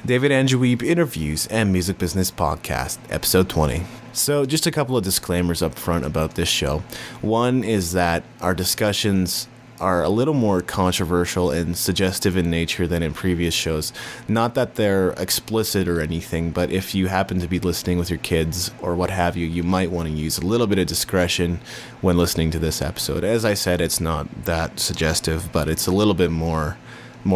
David and Wiebe Interviews and Music Business Podcast, Episode 20. So just a couple of disclaimers up front about this show. One is that our discussions are a little more controversial and suggestive in nature than in previous shows. Not that they're explicit or anything, but if you happen to be listening with your kids or what have you, you might want to use a little bit of discretion when listening to this episode. As I said, it's not that suggestive, but it's a little bit more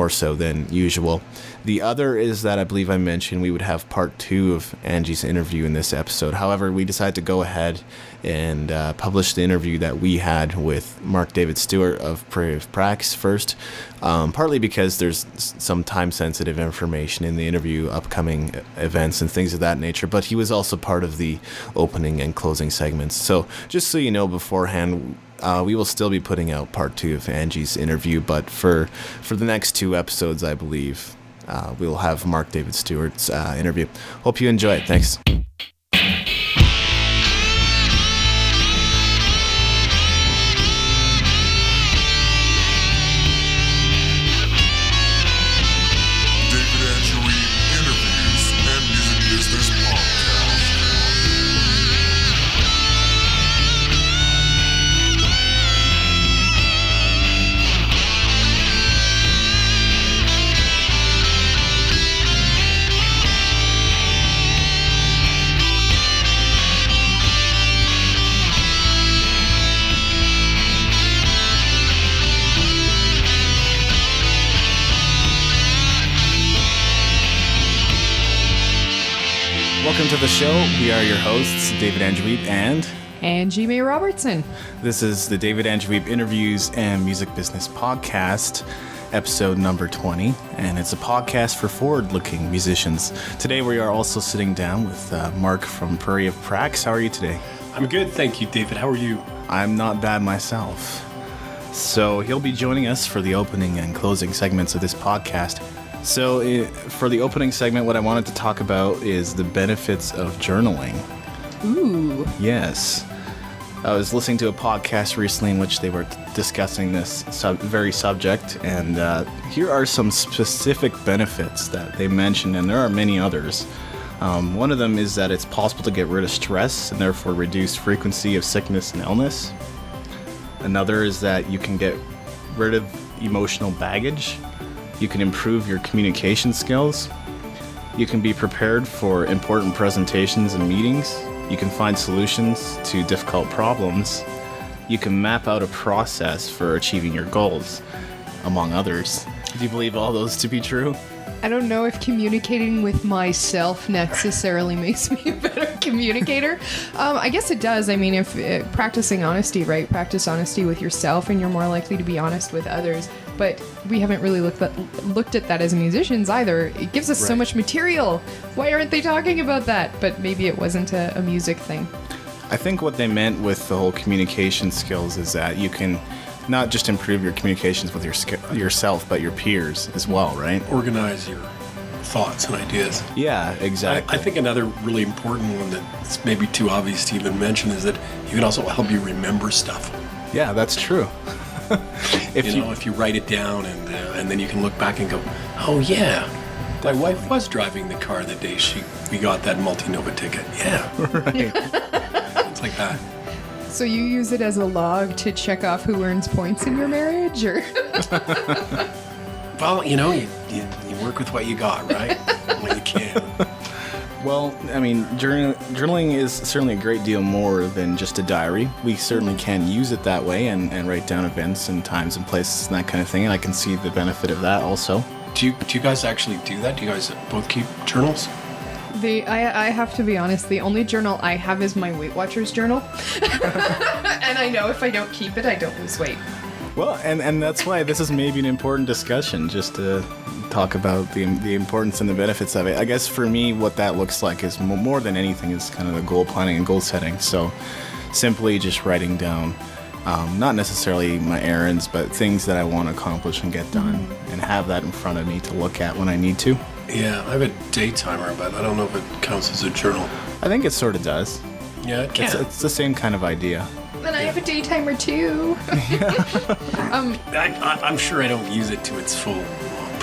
so than usual. The other is that I believe I mentioned we would have part 2 of Angie's interview in this episode. However, we decided to go ahead and publish the interview that we had with Mark David Stewart of Prairie of Prax first, partly because there's some time-sensitive information in the interview, upcoming events and things of that nature, but he was also part of the opening and closing segments. So just so you know beforehand, we will still be putting out part 2 of Angie's interview, but for the next 2 episodes, I believe, we'll have Mark David Stewart's interview. Hope you enjoy it. Thanks. Welcome to the show. We are your hosts, David and Wiebe and Angie May Robertson. This is the David and Wiebe Interviews and Music Business Podcast, episode number 20, and it's a podcast for forward-looking musicians. Today we are also sitting down with Mark from Prairie of Prax. How are you today? I'm good, thank you, David. How are you? I'm not bad myself. So he'll be joining us for the opening and closing segments of this podcast. So for the opening segment, what I wanted to talk about is the benefits of journaling. Ooh. Yes. I was listening to a podcast recently in which they were discussing this very subject, and here are some specific benefits that they mentioned, and there are many others. One of them is that it's possible to get rid of stress and therefore reduce frequency of sickness and illness. Another is that you can get rid of emotional baggage. You can improve your communication skills. You can be prepared for important presentations and meetings. You can find solutions to difficult problems. You can map out a process for achieving your goals, among others. Do you believe all those to be true? I don't know if communicating with myself necessarily makes me a better communicator. I guess it does. I mean, if practicing honesty, right? Practice honesty with yourself and you're more likely to be honest with others. But we haven't really looked at that as musicians either. It gives us so much material. Why aren't they talking about that? But maybe it wasn't a music thing. I think what they meant with the whole communication skills is that you can not just improve your communications with yourself, but your peers as well, right? Organize your thoughts and ideas. Yeah, exactly. I think another really important one that's maybe too obvious to even mention is that you can also help you remember stuff. Yeah, that's true. If you write it down and then you can look back and go, oh yeah, my wife was driving the car the day we got that multi-nova ticket. Yeah. Right. It's like that. So you use it as a log to check off who earns points in your marriage, or? Well, you work with what you got, right? What you can. Well, I mean, journaling is certainly a great deal more than just a diary. We certainly can use it that way and write down events and times and places and that kind of thing, and I can see the benefit of that also. Do you guys actually do that? Do you guys both keep journals? I have to be honest, the only journal I have is my Weight Watchers journal. And I know if I don't keep it, I don't lose weight. Well, and that's why this is maybe an important discussion, just to talk about the importance and the benefits of it. I guess for me, what that looks like is more than anything is kind of the goal planning and goal setting. So simply just writing down, not necessarily my errands, but things that I want to accomplish and get done, and have that in front of me to look at when I need to. Yeah, I have a day timer, but I don't know if it counts as a journal. I think it sort of does. Yeah, it can. It's the same kind of idea. Then I have a day timer too. I'm sure I don't use it to its full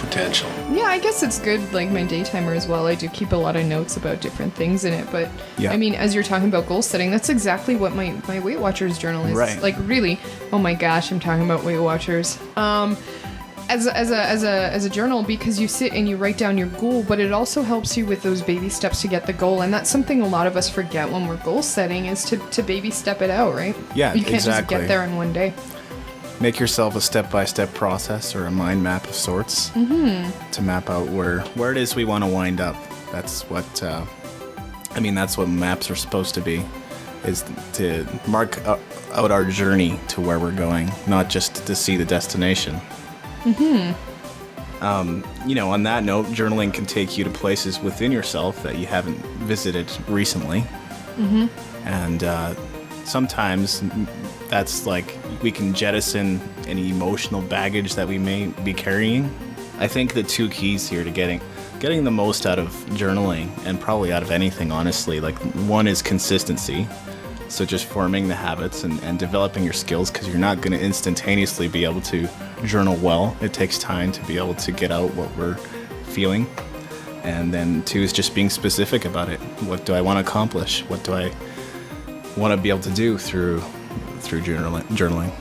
potential. Yeah, I guess it's good, like my daytimer as well. I do keep a lot of notes about different things in it, but Yeah. I mean, as you're talking about goal setting, that's exactly what my Weight Watchers journal is. Right. Like really, oh my gosh, I'm talking about Weight Watchers. As a journal, because you sit and you write down your goal, but it also helps you with those baby steps to get the goal, and that's something a lot of us forget when we're goal setting is to baby step it out, right? Yeah, you can't exactly. just get there in one day. Make yourself a step-by-step process or a mind map of sorts to map out where it is we want to wind up. That's what that's what maps are supposed to be, is to mark out our journey to where we're going, not just to see the destination. On that note, journaling can take you to places within yourself that you haven't visited recently. And sometimes that's like we can jettison any emotional baggage that we may be carrying. I think the two keys here to getting the most out of journaling, and probably out of anything, honestly, like one is consistency. So just forming the habits and developing your skills, because you're not going to instantaneously be able to journal well. It takes time to be able to get out what we're feeling. And then two is just being specific about it. What do I want to accomplish? What do I want to be able to do through journaling?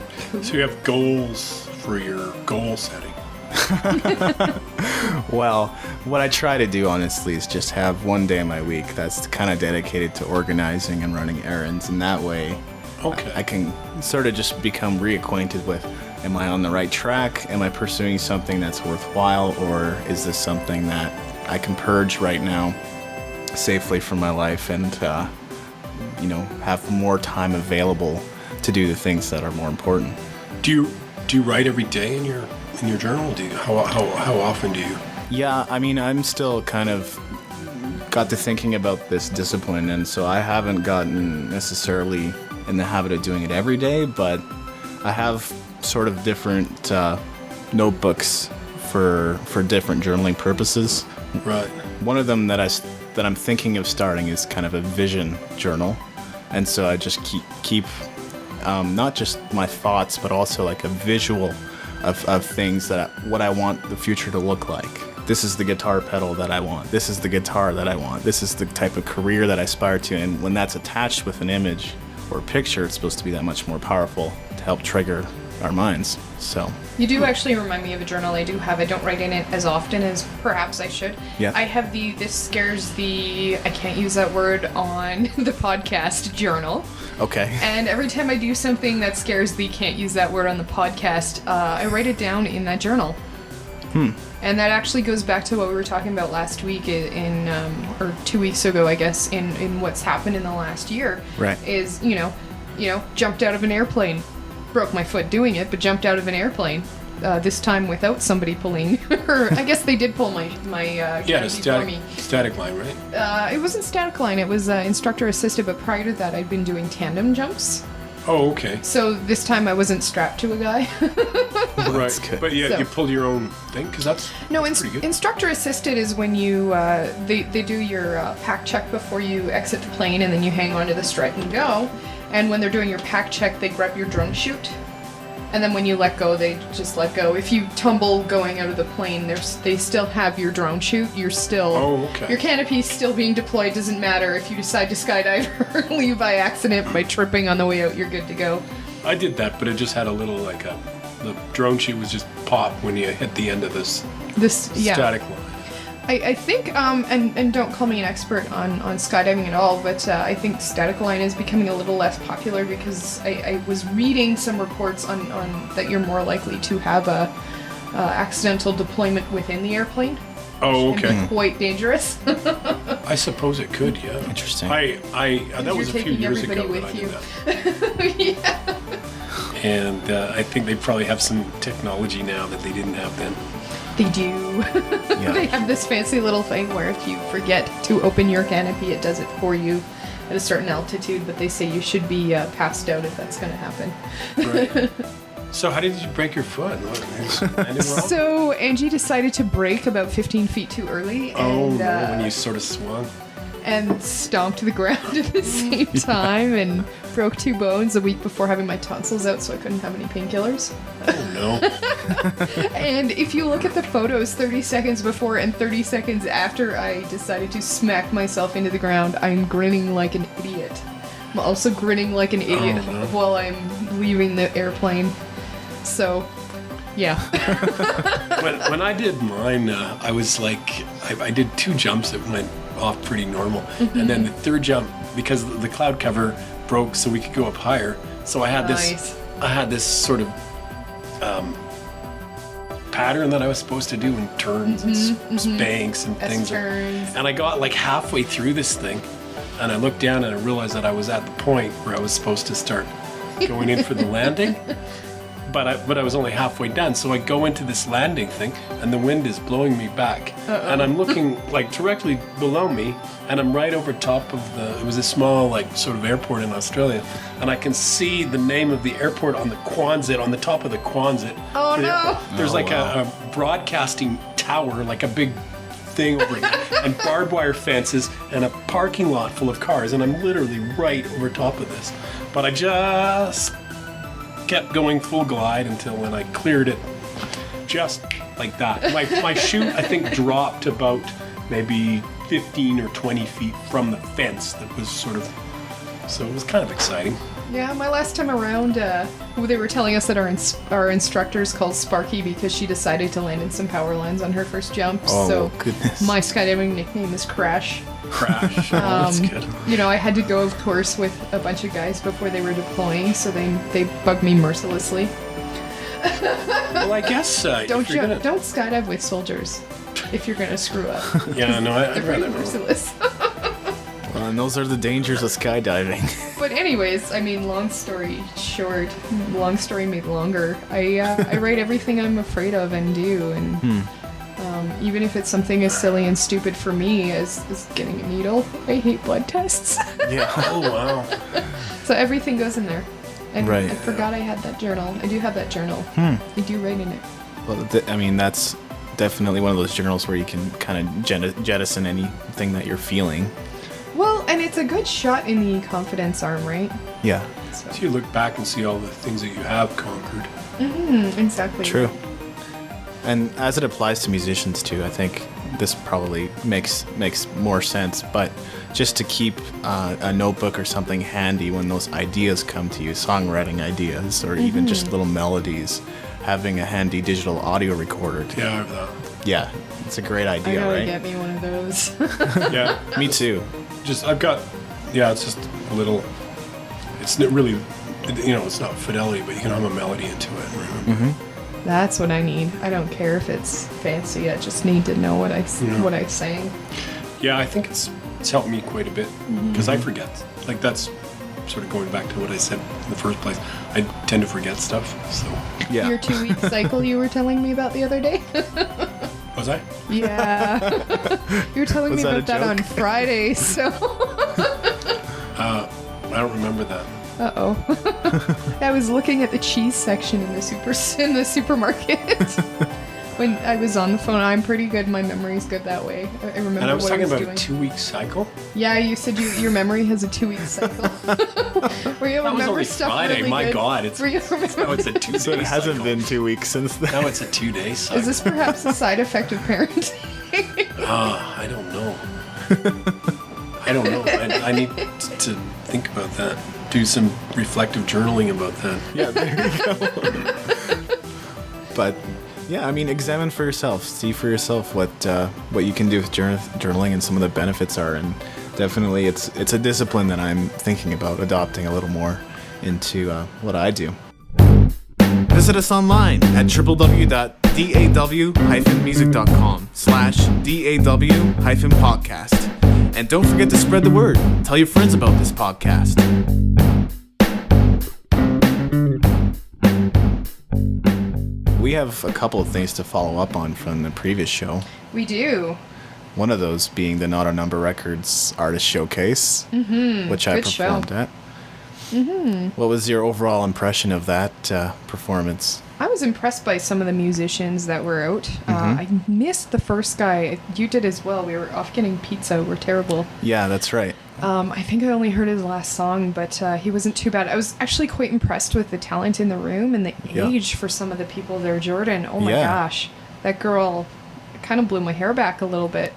So you have goals for your goal setting. Well, what I try to do, honestly, is just have one day in my week that's kind of dedicated to organizing and running errands, and that way I can sort of just become reacquainted with, am I on the right track? Am I pursuing something that's worthwhile, or is this something that I can purge right now safely from my life and have more time available to do the things that are more important? Do you write every day in your journal? Do you? How often do you? Yeah, I mean, I'm still kind of got to thinking about this discipline, and so I haven't gotten necessarily in the habit of doing it every day, but I have sort of different notebooks for different journaling purposes. Right. One of them that I'm thinking of starting is kind of a vision journal, and so I just keep not just my thoughts, but also like a visual of things what I want the future to look like. This is the guitar pedal that I want. This is the guitar that I want. This is the type of career that I aspire to. And when that's attached with an image or a picture, it's supposed to be that much more powerful to help trigger our minds. So You do actually remind me of a journal I do have. I don't write in it as often as perhaps I should. Yeah. I have this scares the, I can't use that word on the podcast journal. okay. And every time I do something that scares the can't use that word on the podcast, I write it down in that journal. And that actually goes back to what we were talking about last week or 2 weeks ago, I guess, in what's happened in the last year. Right. Is, jumped out of an airplane. Broke my foot doing it, but jumped out of an airplane. This time without somebody pulling. Or I guess they did pull my canopy for me. Static line, right? It wasn't static line. It was instructor assisted, but prior to that, I'd been doing tandem jumps. Oh, okay. So this time I wasn't strapped to a guy. Right. Good. But yeah, So- you pulled your own thing, because that's pretty good. Instructor assisted is when you they do your pack check before you exit the plane, and then you hang onto the strut and go. And when they're doing your pack check, they grab your drone chute. And then when you let go, they just let go. If you tumble going out of the plane, they still have your drone chute. You're still... Oh, okay. Your canopy's still being deployed. Doesn't matter if you decide to skydive or leave by accident by tripping on the way out. You're good to go. I did that, but it just had a little, the drone chute was just pop when you hit the end of this static line. I think, and don't call me an expert on skydiving at all, but I think static line is becoming a little less popular because I was reading some reports on that you're more likely to have a accidental deployment within the airplane. Oh, Which okay. can be quite dangerous. I suppose it could, yeah. Interesting. That was a few years ago that I did that. Yeah. And I think they probably have some technology now that they didn't have then. They do. They have this fancy little thing where if you forget to open your canopy, it does it for you at a certain altitude, but they say you should be passed out if that's going to happen. Right. So how did you break your foot? Anything wrong? So Angie decided to brake about 15 feet too early. And, Oh, no, when you sort of swung. and stomped the ground at the same time and broke 2 bones a week before having my tonsils out, so I couldn't have any painkillers. Oh no. And if you look at the photos 30 seconds before and 30 seconds after I decided to smack myself into the ground, I'm grinning like an idiot. I'm also grinning like an idiot while I'm leaving the airplane. So, yeah. when I did mine, I was like, I did 2 jumps that went off pretty normal. And then the 3rd jump, because the cloud cover broke so we could go up higher. So I had this sort of pattern that I was supposed to do in turns and spanks and things. And I got like halfway through this thing, and I looked down and I realized that I was at the point where I was supposed to start going in for the landing. But I was only halfway done, so I go into this landing thing, and the wind is blowing me back. And I'm looking like directly below me, and I'm right over top of it was a small like sort of airport in Australia, and I can see the name of the airport on the Quonset, on the top of the Quonset. Oh no! There's a broadcasting tower, like a big thing over it, and barbed wire fences, and a parking lot full of cars, and I'm literally right over top of this. But I just kept going full glide until when I cleared it, just like that. My chute, I think, dropped about maybe 15 or 20 feet from the fence that was sort of, so it was kind of exciting. Yeah, my last time around, they were telling us that our instructor's called Sparky because she decided to land in some power lines on her first jump. Oh, so goodness. My skydiving nickname is Crash. Crash. Oh, that's good. You know, I had to go, of course, with a bunch of guys before they were deploying, so they bugged me mercilessly. Well, I guess don't skydive with soldiers if you're gonna screw up. Yeah, no, I'd They're rather pretty merciless. Well, and those are the dangers of skydiving. But anyways, I mean, long story short, long story made longer. I write everything I'm afraid of and do, and even if it's something as silly and stupid for me as getting a needle. I hate blood tests. Yeah. Oh, wow. So everything goes in there. And Right. I forgot I had that journal. I do have that journal. I do write in it. Well, I mean, that's definitely one of those journals where you can kind of jettison anything that you're feeling. Well, and it's a good shot in the confidence arm, right? Yeah. So you look back and see all the things that you have conquered. Exactly. True. And as it applies to musicians too, I think this probably makes more sense. But just to keep a notebook or something handy when those ideas come to you, songwriting ideas, or even just little melodies, having a handy digital audio recorder. Yeah, I have that. Yeah, it's a great I idea, gotta right? get me one of those. Yeah. Me too. I've got, it's just a little, it's not really, it's not fidelity, but you can have a melody into it. Remember? That's what I need. I don't care if it's fancy. I just need to know what I sang. Yeah, I think it's helped me quite a bit because I forget. Like that's sort of going back to what I said in the first place. I tend to forget stuff. So Yeah. Your 2-week cycle you were telling me about the other day? was I? Yeah. You were telling Was me that a about that on joke? Friday, so... I don't remember that. Uh-oh. I was looking at the cheese section in the supermarket. When I was on the phone. I'm pretty good. My memory's good that way. I remember And I was what talking I was about doing. a 2-week cycle. Yeah, you said your memory has a 2-week cycle. Where you That was remember only stuff Friday. really My good. God, it's Where you remember- now it's a 2-day So it hasn't cycle. been 2 weeks since then. Now it's a 2-day cycle. Is this perhaps a side effect of parenting? I don't know. I don't know. I need to think about that. Do some reflective journaling about that. Yeah, there you go. But yeah, I mean, examine for yourself. See for yourself what you can do with journaling and some of the benefits are. And definitely, it's a discipline that I'm thinking about adopting a little more into what I do. Visit us online at www.daw-music.com/daw-podcast. And don't forget to spread the word. Tell your friends about this podcast. We have a couple of things to follow up on from the previous show. We do. One of those being the Not a Number Records Artist Showcase, which I Good show. performed at. What was your overall impression of that performance? I was impressed by some of the musicians that were out. I missed the first guy. You did as well. We were off getting pizza. We're terrible. Yeah, that's right. I think I only heard his last song, but he wasn't too bad. I was actually quite impressed with the talent in the room and the age for some of the people there. Jordan, oh my gosh. That girl kind of blew my hair back a little bit.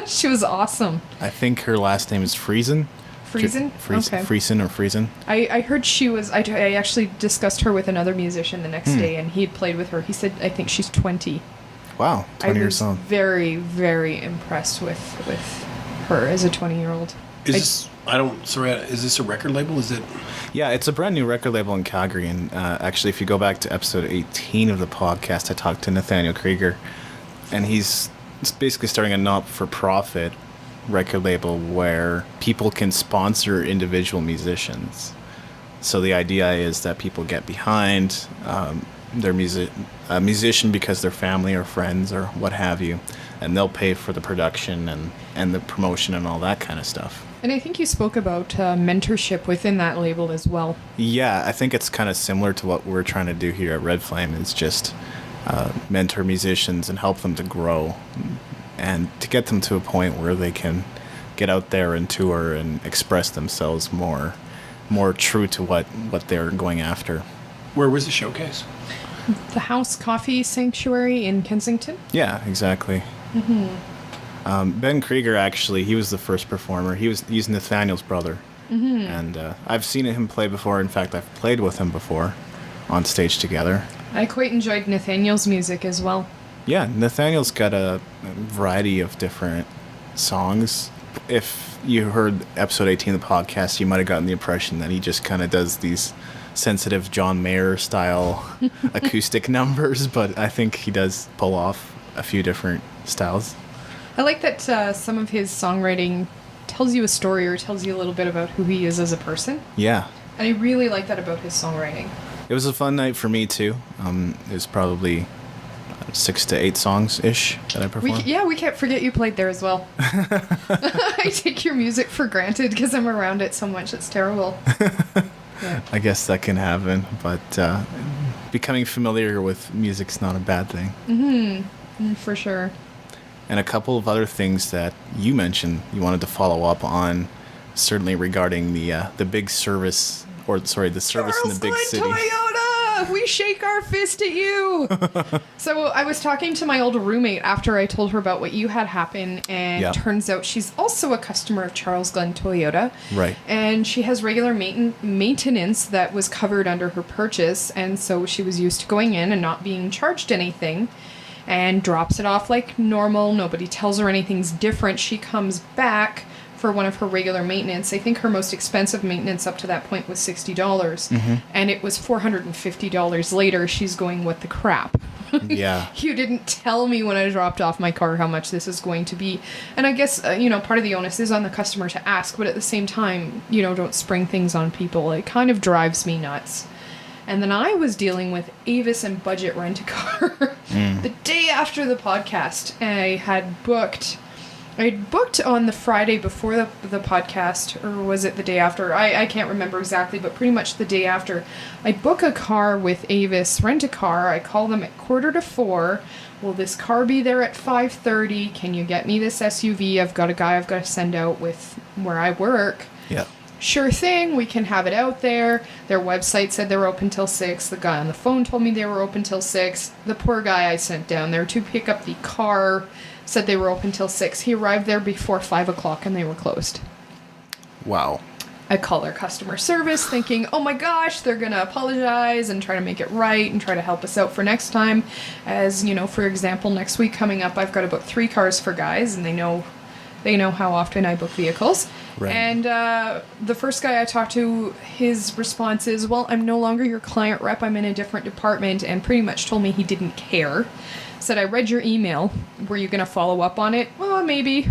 She was awesome. I think her last name is Friesen. Friesen? Okay. Friesen or Friesen. I heard she was... I actually discussed her with another musician the next day, and he had played with her. He said, I think she's 20. Wow, 20 years old. I was very, very impressed with her as a 20-year-old. Is this a record label? Is it? Yeah, it's a brand new record label in Calgary. And actually, if you go back to episode 18 of the podcast, I talked to Nathaniel Krieger, and he's basically starting a not-for-profit record label where people can sponsor individual musicians. So the idea is that people get behind their musician because their family or friends or what have you, and they'll pay for the production and the promotion and all that kind of stuff. And I think you spoke about mentorship within that label as well. Yeah, I think it's kind of similar to what we're trying to do here at Red Flame. It's just mentor musicians and help them to grow and to get them to a point where they can get out there and tour and express themselves more true to what they're going after. Where was the showcase? The House Coffee Sanctuary in Kensington? Yeah, exactly. Ben Krieger, actually, he was the first performer. He's Nathaniel's brother. And I've seen him play before. In fact, I've played with him before on stage together. I quite enjoyed Nathaniel's music as well. Yeah, Nathaniel's got a variety of different songs. If you heard episode 18 of the podcast, you might have gotten the impression that he just kind of does these sensitive John Mayer style acoustic numbers, but I think he does pull off a few different styles. I like that some of his songwriting tells you a story or tells you a little bit about who he is as a person. Yeah. And I really like that about his songwriting. It was a fun night for me, too. It was probably 6 to 8 songs-ish that I performed. We can't forget you played there as well. I take your music for granted because I'm around it so much. It's terrible. Yeah. I guess that can happen, but becoming familiar with music's not a bad thing. For sure. And a couple of other things that you mentioned you wanted to follow up on, certainly regarding the big service, the service in the big city. Toyota! We shake our fist at you! So I was talking to my old roommate after I told her about what you had happen, and turns out she's also a customer of Charles Glenn Toyota. Right. And she has regular maintenance that was covered under her purchase, and so she was used to going in and not being charged anything, and drops it off like normal. Nobody tells her anything's different. She comes back for one of her regular maintenance. I think her most expensive maintenance up to that point was $60. And it was $450 later. She's going, what the crap? Yeah. You didn't tell me when I dropped off my car how much this is going to be. And I guess, part of the onus is on the customer to ask, but at the same time, don't spring things on people. It kind of drives me nuts. And then I was dealing with Avis and Budget Rent-A-Car the day after the podcast. I had booked on the Friday before the podcast, or was it the day after? I can't remember exactly, but pretty much the day after. I book a car with Avis Rent-A-Car. I call them at 3:45. Will this car be there at 5:30? Can you get me this SUV? I've got a guy I've got to send out with where I work. Yeah. Sure thing, we can have it out there. Their website said they were open till 6. The guy on the phone told me they were open till 6. The poor guy I sent down there to pick up the car said they were open till 6. He arrived there before 5 o'clock and they were closed. Wow. I call their customer service thinking, oh my gosh, they're going to apologize and try to make it right and try to help us out for next time. As, for example, next week coming up, I've got to book 3 cars for guys, and they know how often I book vehicles. Right. And the first guy I talked to, his response is, well, I'm no longer your client rep. I'm in a different department, and pretty much told me he didn't care. Said, I read your email. Were you going to follow up on it? Well, maybe.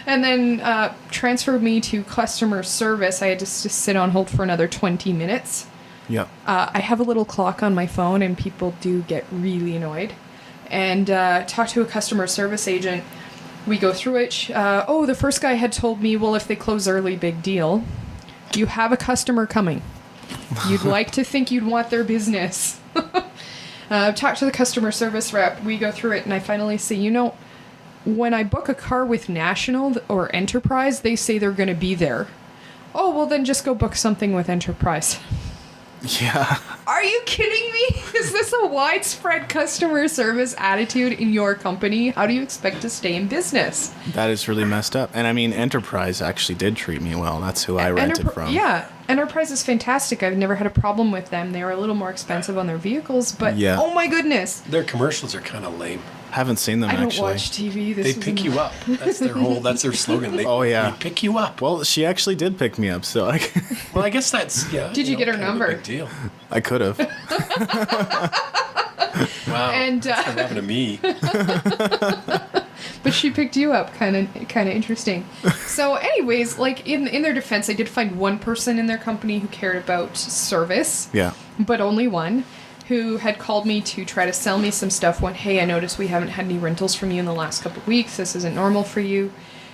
And then transferred me to customer service. I had to just sit on hold for another 20 minutes. Yeah. I have a little clock on my phone, and people do get really annoyed. And talked to a customer service agent. We go through it. The first guy had told me, well, if they close early, big deal. You have a customer coming. You'd like to think you'd want their business. Talk to the customer service rep. We go through it, and I finally say, when I book a car with National or Enterprise, they say they're going to be there. Oh, well, then just go book something with Enterprise. Yeah. Are you kidding me? Is this a widespread customer service attitude in your company? How do you expect to stay in business? That is really messed up. And I mean, Enterprise actually did treat me well. That's who I rented from. Yeah, Enterprise is fantastic. I've never had a problem with them. They were a little more expensive on their vehicles, but oh my goodness. Their commercials are kind of lame. Haven't seen them, actually. I don't watch TV. They pick you up. That's their slogan. They pick you up. Well, she actually did pick me up, so Well, I guess that's, Did you get her number? Big deal. I could have. Wow. And that's what happened to me. But she picked you up. Kind of interesting. So anyways, like in their defense, I did find one person in their company who cared about service. Yeah. But only one, who had called me to try to sell me some stuff when, hey, I noticed we haven't had any rentals from you in the last couple of weeks. This isn't normal for you.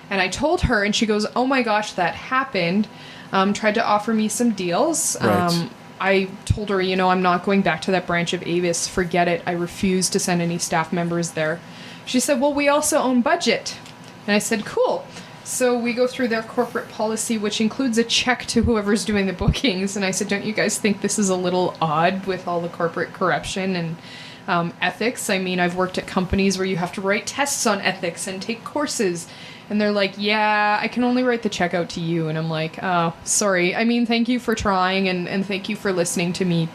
And I told her, and she goes, oh my gosh, that happened. Tried to offer me some deals. Right. I told her, I'm not going back to that branch of Avis. Forget it. I refuse to send any staff members there. She said, well, we also own budget. And I said, cool. So we go through their corporate policy, which includes a check to whoever's doing the bookings. And I said, don't you guys think this is a little odd with all the corporate corruption and ethics? I mean, I've worked at companies where you have to write tests on ethics and take courses. And they're like, yeah, I can only write the check out to you. And I'm like, oh, sorry. I mean, thank you for trying and thank you for listening to me.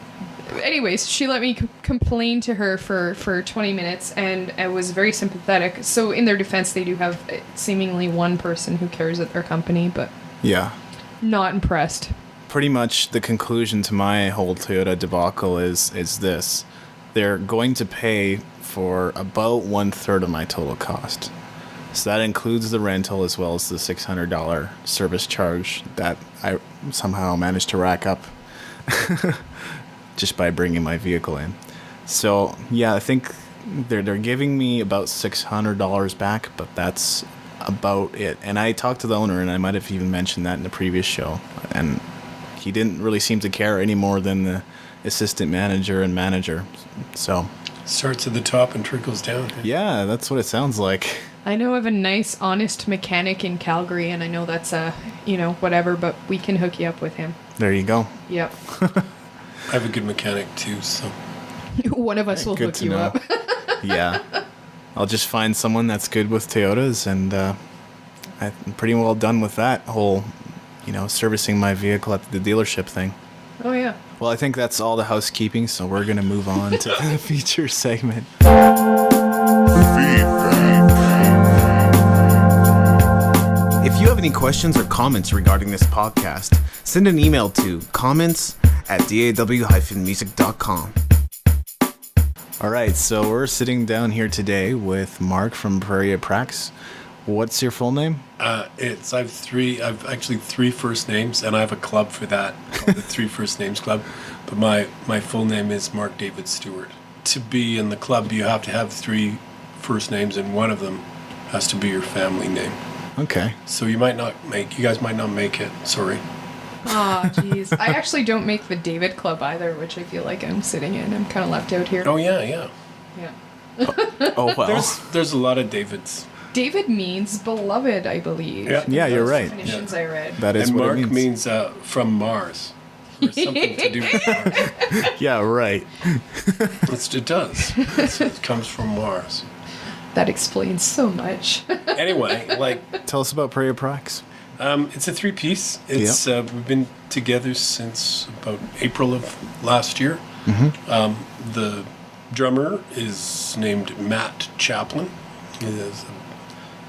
Anyways, she let me complain to her for 20 minutes, and I was very sympathetic. So in their defense, they do have seemingly one person who cares at their company, but yeah, not impressed. Pretty much the conclusion to my whole Toyota debacle is this. They're going to pay for about 1/3 of my total cost. So that includes the rental as well as the $600 service charge that I somehow managed to rack up just by bringing my vehicle in. So yeah, I think they're giving me about $600 back, but that's about it. And I talked to the owner, and I might have even mentioned that in the previous show, and he didn't really seem to care any more than the assistant manager and manager. So starts at the top and trickles down. Yeah, that's what it sounds like. I know of a nice, honest mechanic in Calgary, and I know that's whatever, but we can hook you up with him. There you go. Yep. I have a good mechanic too, so one of us will hook you up. Yeah. I'll just find someone that's good with Toyotas, and I'm pretty well done with that whole, servicing my vehicle at the dealership thing. Oh, yeah. Well, I think that's all the housekeeping, so we're going to move on to the feature segment. If you have any questions or comments regarding this podcast, send an email to comments@daw-music.com. All right, so we're sitting down here today with Mark from Prairie of Prax. What's your full name? I've actually three first names, and I have a club for that called the Three First Names Club. But my full name is Mark David Stewart. To be in the club, you have to have three first names, and one of them has to be your family name. Okay. So you guys might not make it. Sorry. Oh, jeez. I actually don't make the David Club either, which I feel like I'm sitting in. I'm kind of left out here. Oh, yeah. Yeah. Oh, well. There's a lot of Davids. David means beloved, I believe. Yeah, you're right. Definitions I read. That is and what Mark it means. From Mars. Or something to do with Mars. Yeah, right. It does. It comes from Mars. That explains so much. Anyway, tell us about Prairie of Prax. It's a three-piece. We've been together since about April of last year. Mm-hmm. The drummer is named Matt Chaplin. He is an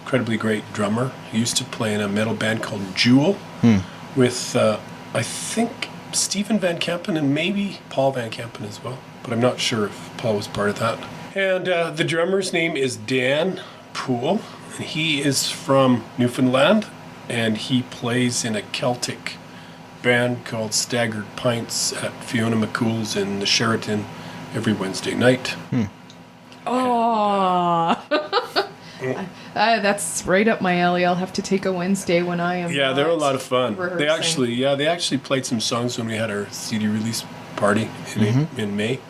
incredibly great drummer. He used to play in a metal band called Jewel with, I think, Stephen Van Kampen and maybe Paul Van Kampen as well. But I'm not sure if Paul was part of that. And the drummer's name is Dan Poole. And he is from Newfoundland. And he plays in a Celtic band called Staggered Pints at Fiona McCool's in the Sheraton every Wednesday night. Oh, that's right up my alley. I'll have to take a Wednesday when I am. Yeah, they're a lot of fun. Rehearsing. They actually played some songs when we had our CD release party in May.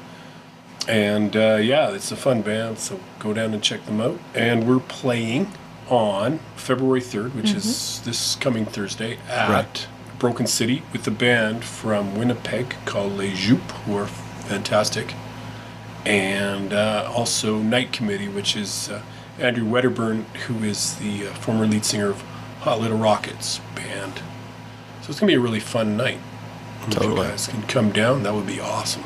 And yeah, it's a fun band, so go down and check them out. And we're playing on February 3rd, which is this coming Thursday, at Broken City with a band from Winnipeg called Les Jupes, who are fantastic. And also Night Committee, which is Andrew Wedderburn, who is the former lead singer of Hot Little Rockets band. So it's going to be a really fun night. Totally. If you guys can come down, that would be awesome.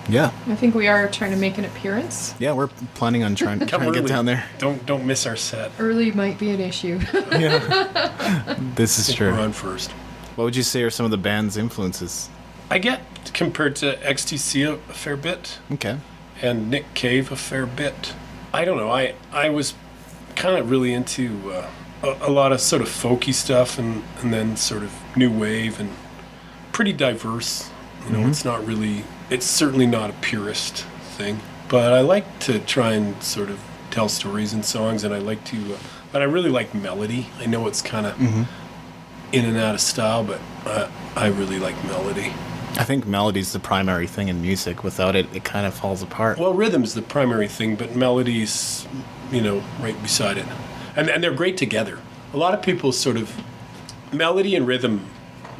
Yeah. I think we are trying to make an appearance. Yeah, we're planning on trying to get down there. Don't miss our set. Early might be an issue. Yeah. This is true. We're on first. What would you say are some of the band's influences? I get compared to XTC a fair bit, Okay. and Nick Cave a fair bit. I don't know. I was kind of really into a lot of sort of folky stuff, and then sort of new wave, and pretty diverse. You know, it's certainly not a purist thing, but I like to try and sort of tell stories in songs, and I like to, but I really like melody. I know it's kind of in and out of style, but I really like melody. I think melody's the primary thing in music. Without it, it kind of falls apart. Well, rhythm's the primary thing, but melody's, right beside it. And they're great together. A lot of people sort of, melody and rhythm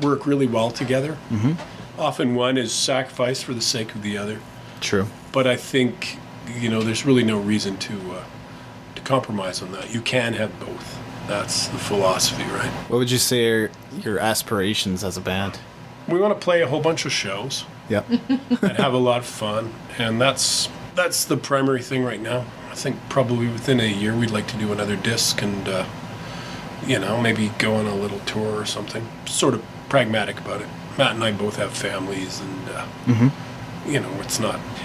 work really well together. Mm-hmm. Often one is sacrificed for the sake of the other. True. But I think, there's really no reason to compromise on that. You can have both. That's the philosophy, right? What would you say are your aspirations as a band? We want to play a whole bunch of shows. Yep. And have a lot of fun. And that's the primary thing right now. I think probably within a year we'd like to do another disc and, maybe go on a little tour or something. Sort of pragmatic about it. Matt and I both have families, and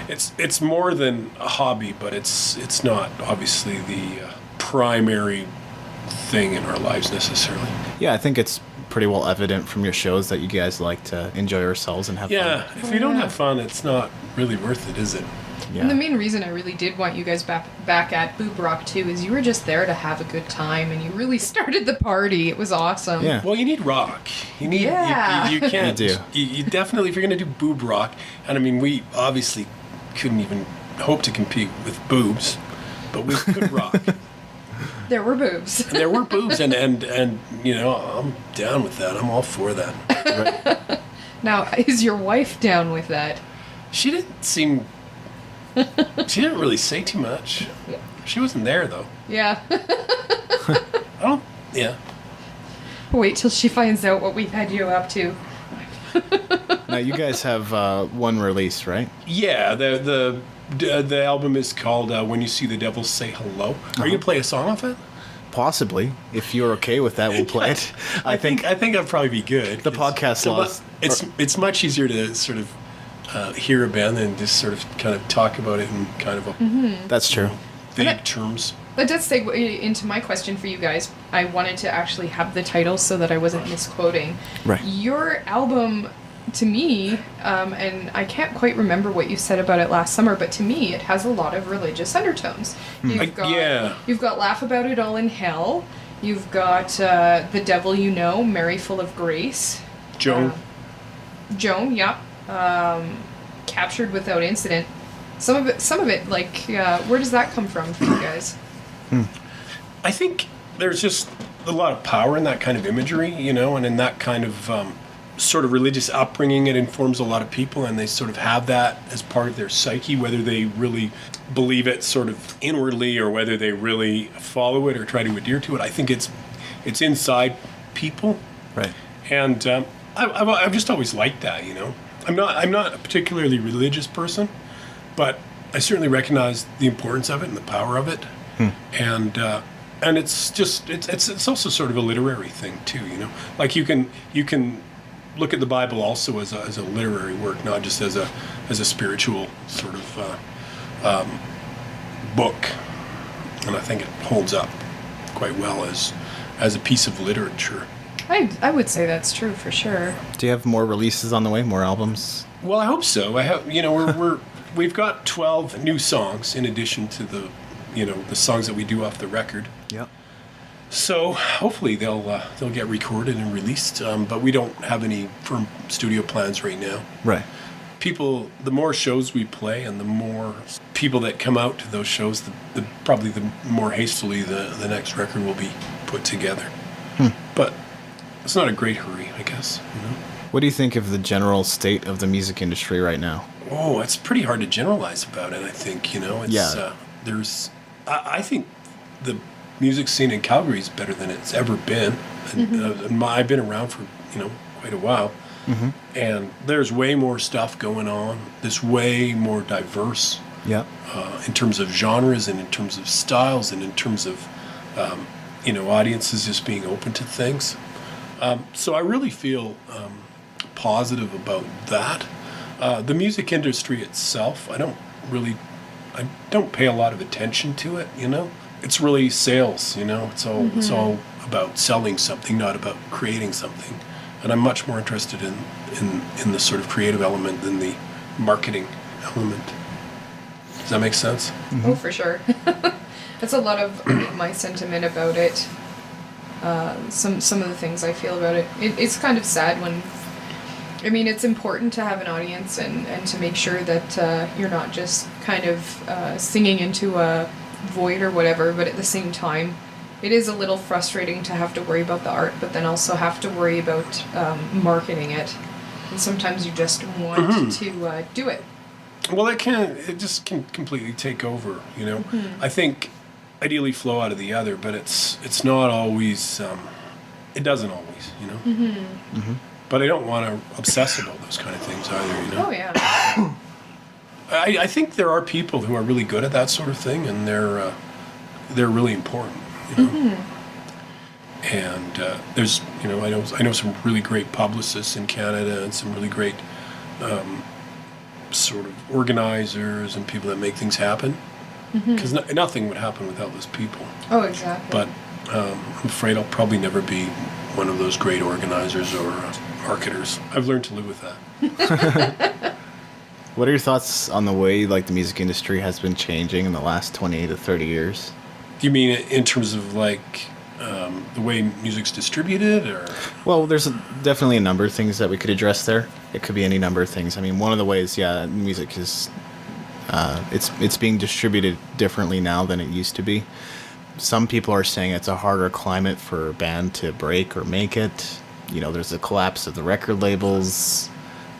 it's more than a hobby, but it's not obviously the primary thing in our lives necessarily. Yeah, I think it's pretty well evident from your shows that you guys like to enjoy yourselves and have fun. Yeah, if you don't have fun, it's not really worth it, is it? Yeah. And the main reason I really did want you guys back at Boob Rock too is you were just there to have a good time, and you really started the party. It was awesome. Yeah. Well, you need rock. You need. Yeah. You can't. You do. You definitely, if you're going to do boob rock, and I mean, we obviously couldn't even hope to compete with boobs, but we could rock. There were boobs. And there were boobs, and I'm down with that. I'm all for that. Right. Now, is your wife down with that? She didn't seem. She didn't really say too much. She wasn't there though. Yeah. Yeah. Wait till she finds out what we've had you up to. Now you guys have one release, right? Yeah. The album is called "When You See the Devil Say Hello." Are you gonna play a song off it? Possibly. If you're okay with that, we'll play it. I think that'd probably be good. The podcast laws. It's much easier to sort of hear a band than just sort of kind of talk about it in kind of That's true. vague terms. That does segue into my question for you guys. I wanted to actually have the title so that I wasn't misquoting. Right. Your album, to me, and I can't quite remember what you said about it last summer, but to me, it has a lot of religious undertones. You've got Laugh About It All in Hell. You've got The Devil You Know, Mary Full of Grace. Joan, yeah. Captured Without Incident. Some of it, like, where does that come from for you guys? I think there's just a lot of power in that kind of imagery, and in that kind of sort of religious upbringing. It informs a lot of people, and they sort of have that as part of their psyche, whether they really believe it sort of inwardly or whether they really follow it or try to adhere to it. I think it's inside people, Right. and I've just always liked that. I'm not a particularly religious person, but I certainly recognize the importance of it and the power of it, and it's just it's also sort of a literary thing too. Like you can look at the Bible also as a literary work, not just as a spiritual sort of book, and I think it holds up quite well as a piece of literature. I would say that's true for sure. Do you have more releases on the way? More albums? Well, I hope so. I have, we've got 12 new songs in addition to the songs that we do off the record. Yep. So hopefully they'll get recorded and released. But we don't have any firm studio plans right now. Right. people, the more shows we play and the more people that come out to those shows, probably the more hastily the next record will be put together. But it's not a great hurry, I guess. You know? What do you think of the general state of the music industry right now? Oh, it's pretty hard to generalize about it, I think, you know. It's, Yeah. I think the music scene in Calgary is better than it's ever been. And I've been around for, quite a while. And there's way more stuff going on. There's way more diverse Yeah. in terms of genres and in terms of styles and in terms of, audiences just being open to things. So I really feel positive about that. The music industry itself, I don't pay a lot of attention to it, you know. It's really sales, you know. It's all about selling something, not about creating something. And I'm much more interested in the sort of creative element than the marketing element. Does that make sense? Oh, for sure. That's a lot of my sentiment about it. Some of the things I feel about it. It's kind of sad when, I mean, it's important to have an audience and to make sure that you're not just kind of singing into a void or whatever, but at the same time, it is a little frustrating to have to worry about the art, but then also have to worry about marketing it. And sometimes you just want to do it. Well, it just can completely take over, you know. I think ideally flow out of the other, but it's not always, it doesn't always, you know. But I don't want to obsess about those kind of things either, you know. Oh, yeah. I think there are people who are really good at that sort of thing, and they're really important, you know. And there's, you know, I know some really great publicists in Canada and some really great sort of organizers and people that make things happen. Because nothing would happen without those people. Oh, exactly. But I'm afraid I'll probably never be one of those great organizers or marketers. I've learned to live with that. What are your thoughts on the way like the music industry has been changing in the last 20 to 30 years? Do you mean in terms of like the way music's distributed, or? Well, there's definitely a number of things that we could address there. It could be any number of things. I mean, one of the ways, music is it's being distributed differently now than it used to be. Some people are saying it's a harder climate for a band to break or make it. You know, there's a collapse of the record labels.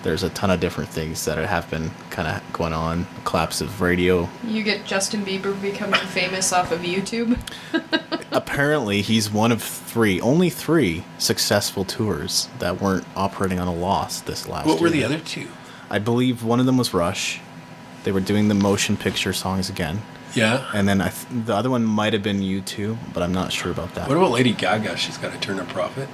There's a ton of different things that have been kind of going on. Collapse of radio. You get Justin Bieber becoming famous off of YouTube. Apparently, he's one of only three successful tours that weren't operating on a loss this last year. What were the other two? I believe one of them was Rush. They were doing the motion picture songs again. Yeah. And then the other one might have been U2, but I'm not sure about that. What about Lady Gaga? She's got to turn a profit.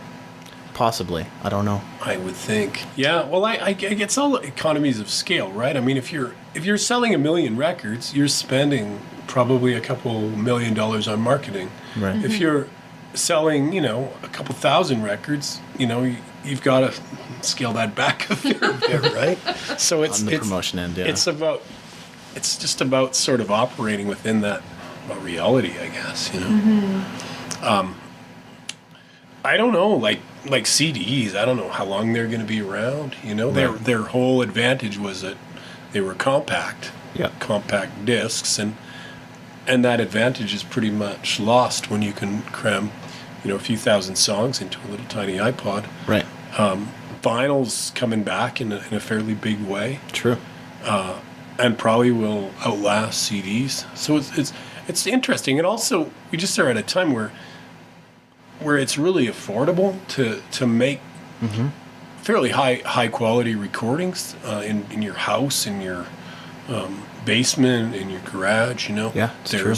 Possibly. I don't know. I would think. Yeah, well, I it's all economies of scale, right? I mean, if you're selling 1 million records, you're spending probably a couple $1 million on marketing. Right. If you're selling, you know, a couple thousand records, you know, you've got to scale that back a fair bit, right? So it's on the promotion end, yeah. It's just about sort of operating within that reality, I guess, you know. I don't know, like CDs. I don't know how long they're going to be around. You know, Right. their whole advantage was that they were compact discs, and that advantage is pretty much lost when you can cram, you know, a few thousand songs into a little tiny iPod. Right. Vinyl's coming back in a fairly big way. True. And probably will outlast CDs. So it's interesting, and also we just are at a time where it's really affordable to make fairly high quality recordings in your house, in your basement, in your garage. You know. Yeah, it's true.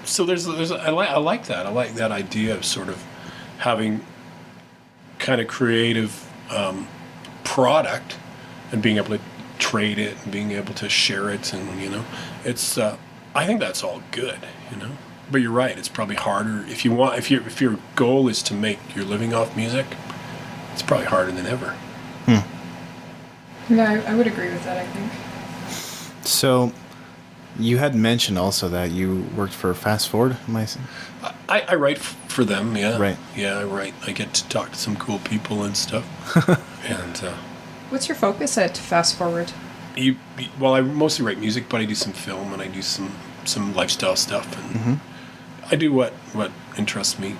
So there's I like that. I like that idea of sort of having kind of creative product and being able to trade it and being able to share it, and you know, it's I think that's all good, you know. But you're right, it's probably harder if your goal is to make your living off music. It's probably harder than ever. Yeah, I would agree with that, I think. So you had mentioned also that you worked for Fast Forward. I write for them, yeah. Right. Yeah, I write. I get to talk to some cool people and stuff. And What's your focus at Fast Forward? Well, I mostly write music, but I do some film and I do some lifestyle stuff, and I do what interests me.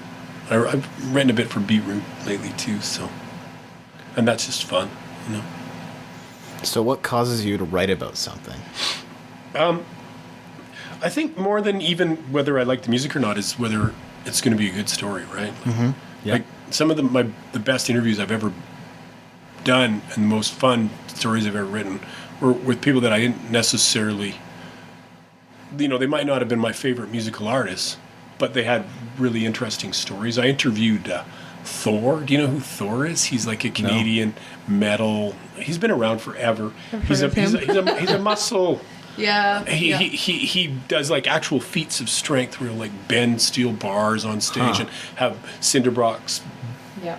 I've written a bit for Beetroot lately too, so, and that's just fun, you know. So what causes you to write about something? I think more than even whether I like the music or not is whether it's going to be a good story, right? Yeah. Like some of the best interviews I've ever done and the most fun stories I've ever written were with people that I didn't necessarily, you know, they might not have been my favorite musical artists, but they had really interesting stories. I interviewed Thor. Do you know who Thor is? He's like a Canadian metal. He's been around forever. He's a muscle. Yeah. He does like actual feats of strength where he'll like bend steel bars on stage and have cinder blocks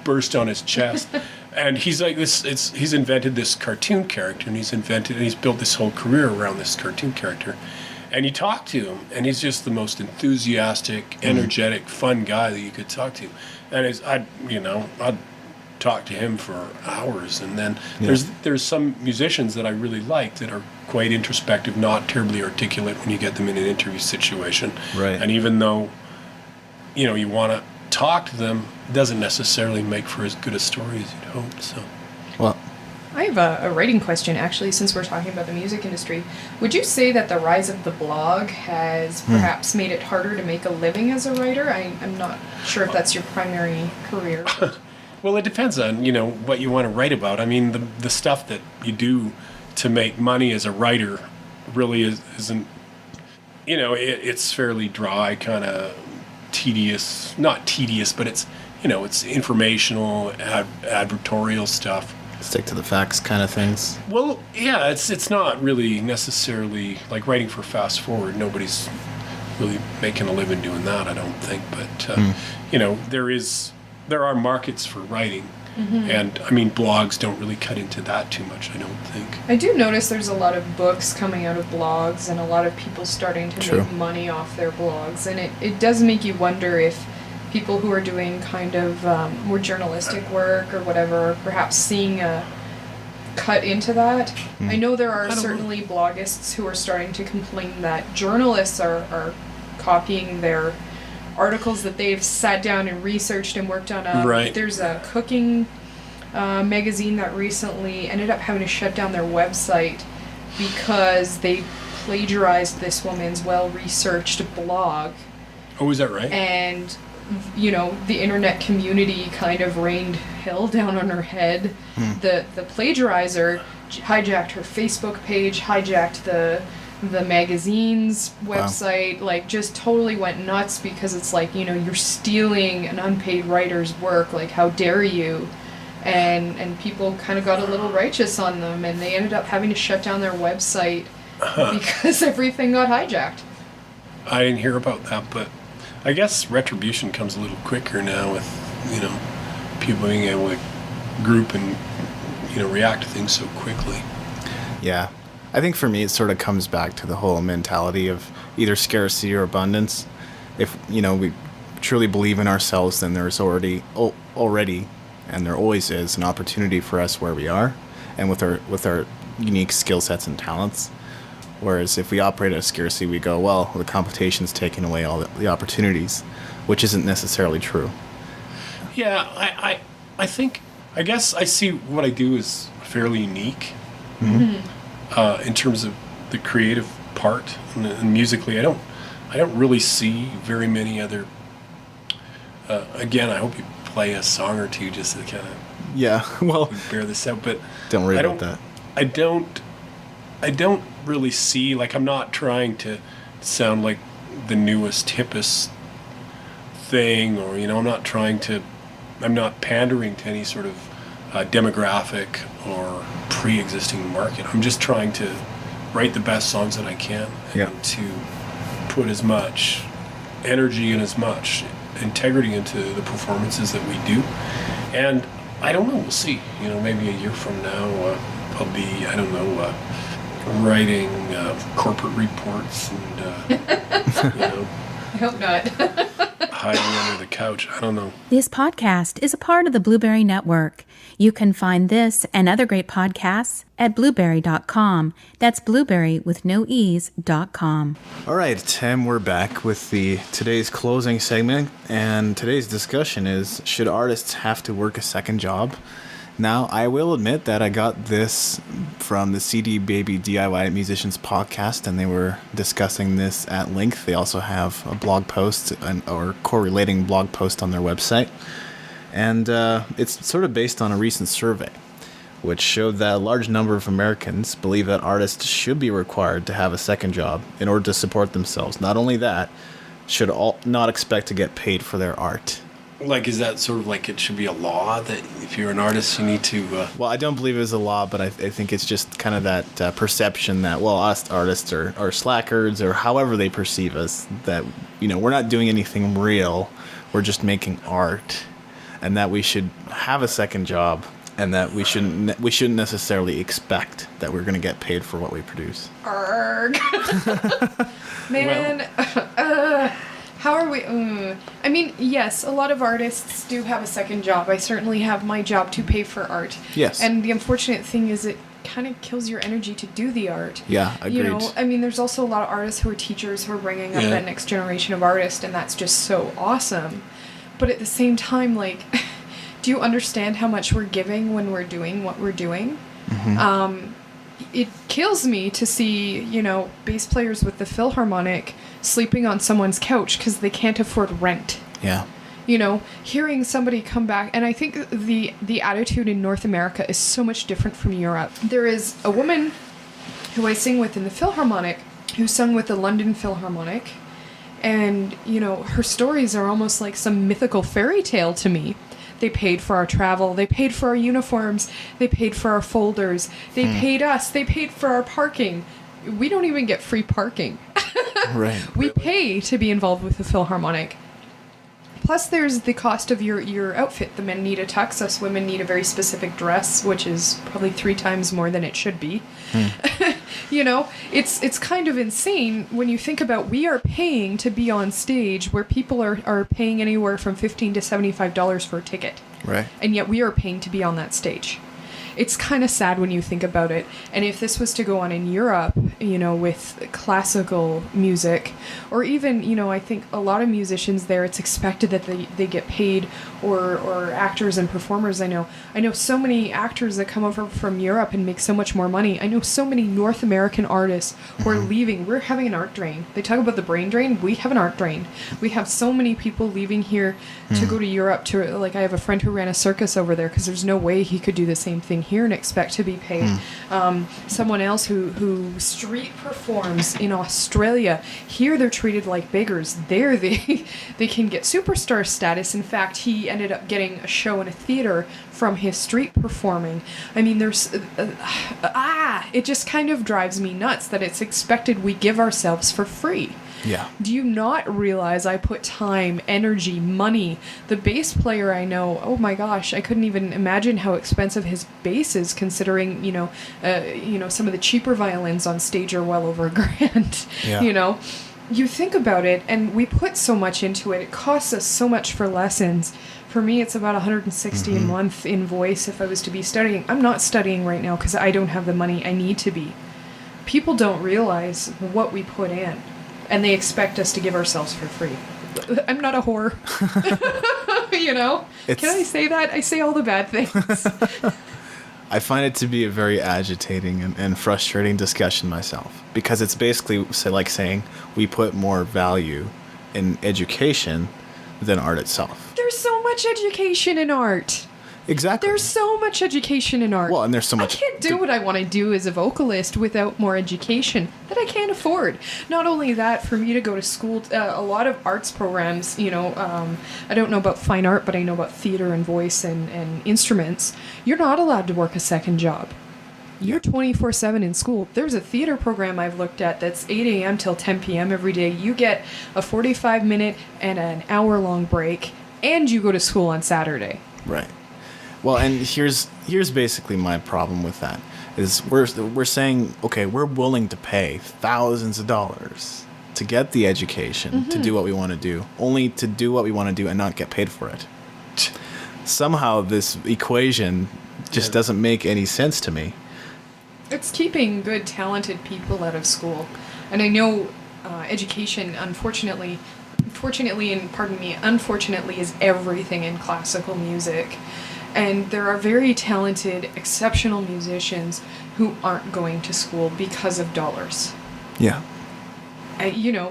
burst on his chest. And he's like this. He's invented this cartoon character, and he's built this whole career around this cartoon character. And you talk to him, and he's just the most enthusiastic, energetic, fun guy that you could talk to. And I'd talk to him for hours. And then there's some musicians that I really like that are quite introspective, not terribly articulate when you get them in an interview situation. Right. And even though, you know, you want to talk to them, it doesn't necessarily make for as good a story as you'd hope. So. Well, I have a writing question, actually, since we're talking about the music industry. Would you say that the rise of the blog has perhaps made it harder to make a living as a writer? I'm not sure if that's your primary career. Well, it depends on, you know, what you want to write about. I mean, the stuff that you do to make money as a writer really isn't, you know, it's fairly dry, kind of tedious. Not tedious, but it's, you know, it's informational, advertorial stuff. Stick to the facts kind of things. Well, yeah, it's not really necessarily like writing for Fast Forward. Nobody's really making a living doing that, I don't think. But you know, there are markets for writing, and I mean, blogs don't really cut into that too much, I don't think. I do notice there's a lot of books coming out of blogs, and a lot of people starting to make money off their blogs, and it does make you wonder if people who are doing kind of more journalistic work or whatever, perhaps seeing a cut into that. I know there are certainly blogists who are starting to complain that journalists are copying their articles that they've sat down and researched and worked on. Right. There's a cooking magazine that recently ended up having to shut down their website because they plagiarized this woman's well-researched blog. Oh, is that right? And you know, the internet community kind of rained hell down on her head. The plagiarizer hijacked her Facebook page, hijacked the magazine's website, like just totally went nuts because it's like, you know, you're stealing an unpaid writer's work, like how dare you? And people kind of got a little righteous on them, and they ended up having to shut down their website because everything got hijacked. I didn't hear about that, but I guess retribution comes a little quicker now with, you know, people being able to group and, you know, react to things so quickly. Yeah. I think for me it sort of comes back to the whole mentality of either scarcity or abundance. If, you know, we truly believe in ourselves, then there's already and there always is an opportunity for us where we are and with our unique skill sets and talents. Whereas if we operate at a scarcity, we go, well, the competition's taking away all the opportunities, which isn't necessarily true. Yeah, I think, I guess I see what I do as fairly unique in terms of the creative part and musically. I don't really see very many other. Again, I hope you play a song or two just to kind of bear this out. But don't worry about that. I don't really see, like, I'm not trying to sound like the newest, hippest thing, or, you know, I'm not pandering to any sort of demographic or pre-existing market. I'm just trying to write the best songs that I can and to put as much energy and as much integrity into the performances that we do. And I don't know, we'll see. You know, maybe a year from now, I'll be, I don't know, writing corporate reports and, you know. I hope not. hiding under the couch. I don't know. This podcast is a part of the Blueberry Network. You can find this and other great podcasts at blueberry.com. That's blueberry with no e's.com. All right, Tim, we're back with today's closing segment, and today's discussion is, should artists have to work a second job? Now, I will admit that I got this from the CD Baby DIY Musicians podcast, and they were discussing this at length. They also have a blog post or correlating blog post on their website. And it's sort of based on a recent survey, which showed that a large number of Americans believe that artists should be required to have a second job in order to support themselves. Not only that, should not expect to get paid for their art. Like, is that sort of like it should be a law that if you're an artist, you need to... Well, I don't believe it was a law, but I think it's just kind of that perception that, well, us artists are slackers, or however they perceive us, that, we're not doing anything real, we're just making art, and that we should have a second job, and that we shouldn't necessarily expect that we're going to get paid for what we produce. Arg. Man, how are we? I mean, yes, a lot of artists do have a second job. I certainly have my job to pay for art. Yes. And the unfortunate thing is it kind of kills your energy to do the art. Yeah, agreed. I mean, there's also a lot of artists who are teachers who are bringing up that next generation of artists, and that's just so awesome. But at the same time, like, do you understand how much we're giving when we're doing what we're doing? Mm-hmm. It kills me to see, bass players with the Philharmonic sleeping on someone's couch because they can't afford rent. Yeah. Hearing somebody come back, and I think the attitude in North America is so much different from Europe. There is a woman who I sing with in the Philharmonic who sung with the London Philharmonic, and, her stories are almost like some mythical fairy tale to me. They paid for our travel, they paid for our uniforms, they paid for our folders, they paid us, they paid for our parking. We don't even get free parking. Right. We pay to be involved with the Philharmonic. Plus, there's the cost of your outfit. The men need a tux, us women need a very specific dress, which is probably 3 times more than it should be. It's kind of insane when you think about we are paying to be on stage where people are paying anywhere from $15 to $75 for a ticket. Right. And yet we are paying to be on that stage. It's kind of sad when you think about it. And if this was to go on in Europe, with classical music, or even, I think a lot of musicians there, it's expected that they get paid, or actors and performers. I know so many actors that come over from Europe and make so much more money. I know so many North American artists who are leaving. We're having an art drain. They talk about the brain drain. We have an art drain. We have so many people leaving here to go to Europe to, like, I have a friend who ran a circus over there because there's no way he could do the same thing here and expect to be paid. Someone else who street performs in Australia, here they're treated like beggars. There they can get superstar status. In fact, he ended up getting a show in a theater from his street performing. I mean, there's it just kind of drives me nuts that it's expected we give ourselves for free. Yeah. Do you not realize I put time, energy, money? The bass player I know, oh my gosh, I couldn't even imagine how expensive his bass is, considering, some of the cheaper violins on stage are well over $1,000. Yeah. You think about it, and we put so much into it. It costs us so much for lessons. For me, it's about $160 a month in voice if I was to be studying. I'm not studying right now because I don't have the money I need to be. People don't realize what we put in. And they expect us to give ourselves for free. I'm not a whore. Can I say that? I say all the bad things. I find it to be a very agitating and frustrating discussion myself. Because it's basically like saying we put more value in education than art itself. There's so much education in art. Exactly. There's so much education in art. Well, and there's so much... I can't do what I want to do as a vocalist without more education that I can't afford. Not only that, for me to go to school, a lot of arts programs, I don't know about fine art, but I know about theater and voice and instruments. You're not allowed to work a second job. You're 24/7 in school. There's a theater program I've looked at that's 8 a.m. till 10 p.m. every day. You get a 45-minute and an hour-long break, and you go to school on Saturday. Right. Well, and here's basically my problem with that, is we're saying, okay, we're willing to pay thousands of dollars to get the education, to do what we want to do, only to do what we want to do and not get paid for it. Somehow this equation just doesn't make any sense to me. It's keeping good, talented people out of school. And I know education, unfortunately, is everything in classical music. And there are very talented, exceptional musicians who aren't going to school because of dollars. Yeah.